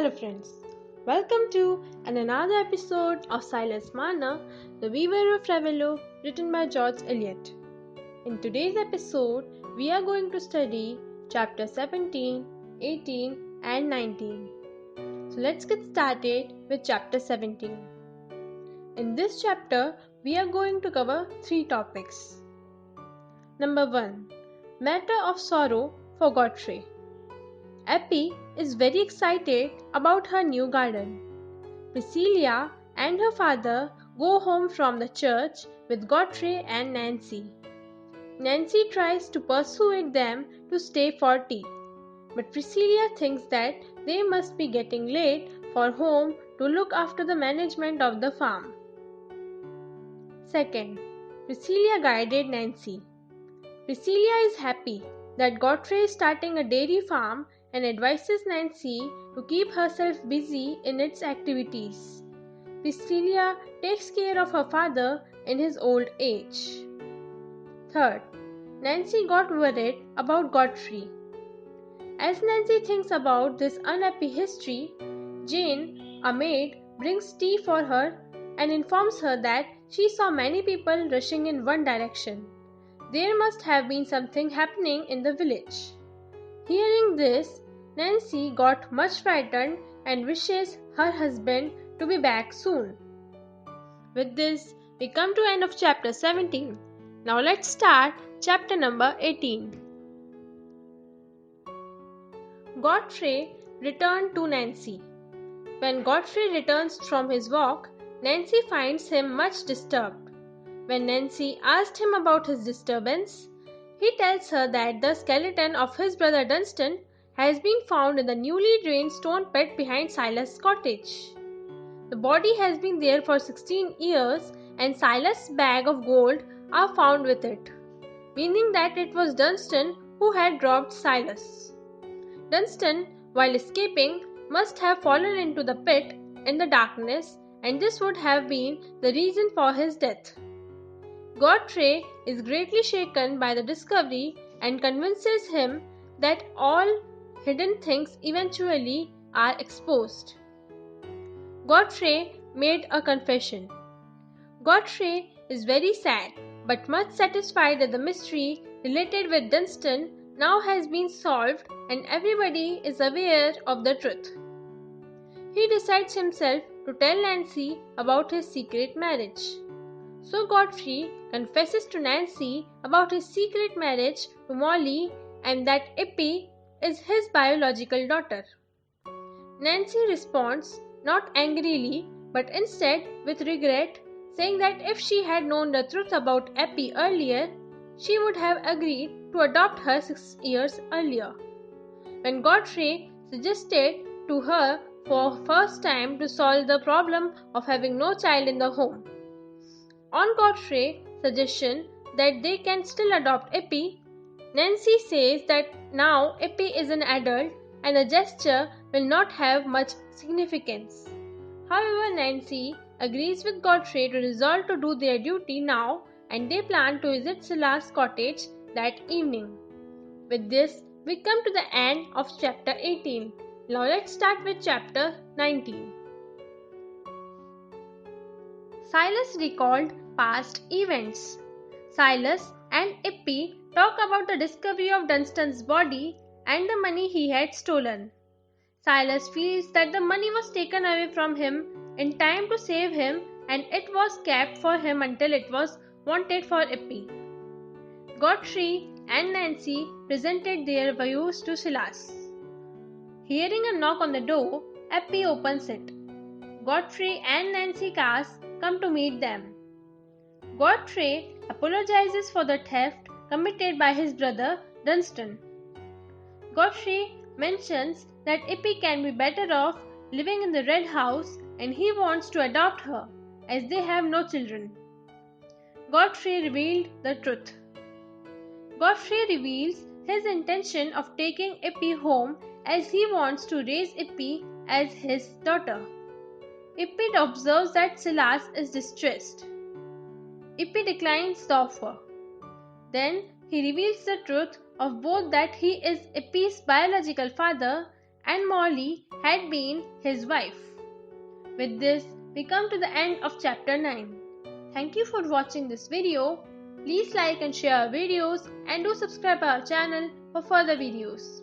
Hello friends, welcome to another episode of Silas Marner, The Weaver of Ravello, written by George Eliot. In today's episode, we are going to study chapter 17, 18 and 19. So let's get started with chapter 17. In this chapter, we are going to cover 3 topics. Number 1. Matter of sorrow for Godfrey. Eppie is very excited about her new garden. Priscilla and her father go home from the church with Godfrey and Nancy. Nancy tries to persuade them to stay for tea, but Priscilla thinks that they must be getting late for home to look after the management of the farm. Second, Priscilla guided Nancy. Priscilla is happy that Godfrey is starting a dairy farm and advises Nancy to keep herself busy in its activities. Priscilla takes care of her father in his old age. Third, Nancy got worried about Godfrey. As Nancy thinks about this unhappy history, Jane, a maid, brings tea for her and informs her that she saw many people rushing in one direction. There must have been something happening in the village. Hearing this, Nancy got much frightened and wishes her husband to be back soon. With this, we come to end of chapter 17. Now let's start chapter number 18. Godfrey returned to Nancy. When Godfrey returns from his walk, Nancy finds him much disturbed. When Nancy asked him about his disturbance, he tells her that the skeleton of his brother Dunstan has been found in the newly drained stone pit behind Silas' cottage. The body has been there for 16 years and Silas' bag of gold are found with it, meaning that it was Dunstan who had robbed Silas. Dunstan, while escaping, must have fallen into the pit in the darkness, and this would have been the reason for his death. Godfrey is greatly shaken by the discovery and convinces him that all hidden things eventually are exposed. Godfrey made a confession. Godfrey is very sad but much satisfied that the mystery related with Dunstan now has been solved and everybody is aware of the truth. He decides himself to tell Nancy about his secret marriage. So Godfrey confesses to Nancy about his secret marriage to Molly and that Eppie is his biological daughter. Nancy responds not angrily but instead with regret, saying that if she had known the truth about Eppie earlier, she would have agreed to adopt her 6 years earlier. When Godfrey suggested to her for first time to solve the problem of having no child in the home. On Godfrey's suggestion that they can still adopt Eppie, Nancy says that now Eppie is an adult and the gesture will not have much significance. However, Nancy agrees with Godfrey to resolve to do their duty now and they plan to visit Silas' cottage that evening. With this, we come to the end of chapter 18. Now let's start with chapter 19. Silas recalled past events. Silas and Eppie talk about the discovery of Dunstan's body and the money he had stolen. Silas feels that the money was taken away from him in time to save him and it was kept for him until it was wanted for Eppie. Godfrey and Nancy presented their views to Silas. Hearing a knock on the door, Eppie opens it. Godfrey and Nancy Cass come to meet them. Godfrey apologizes for the theft committed by his brother Dunstan. Godfrey mentions that Eppie can be better off living in the red house and he wants to adopt her as they have no children. Godfrey revealed the truth. Godfrey reveals his intention of taking Eppie home as he wants to raise Eppie as his daughter. Eppie observes that Silas is distressed. Eppie declines the offer. Then he reveals the truth of both that he is Eppie's biological father and Molly had been his wife. With this, we come to the end of chapter 9. Thank you for watching this video. Please like and share our videos and do subscribe our channel for further videos.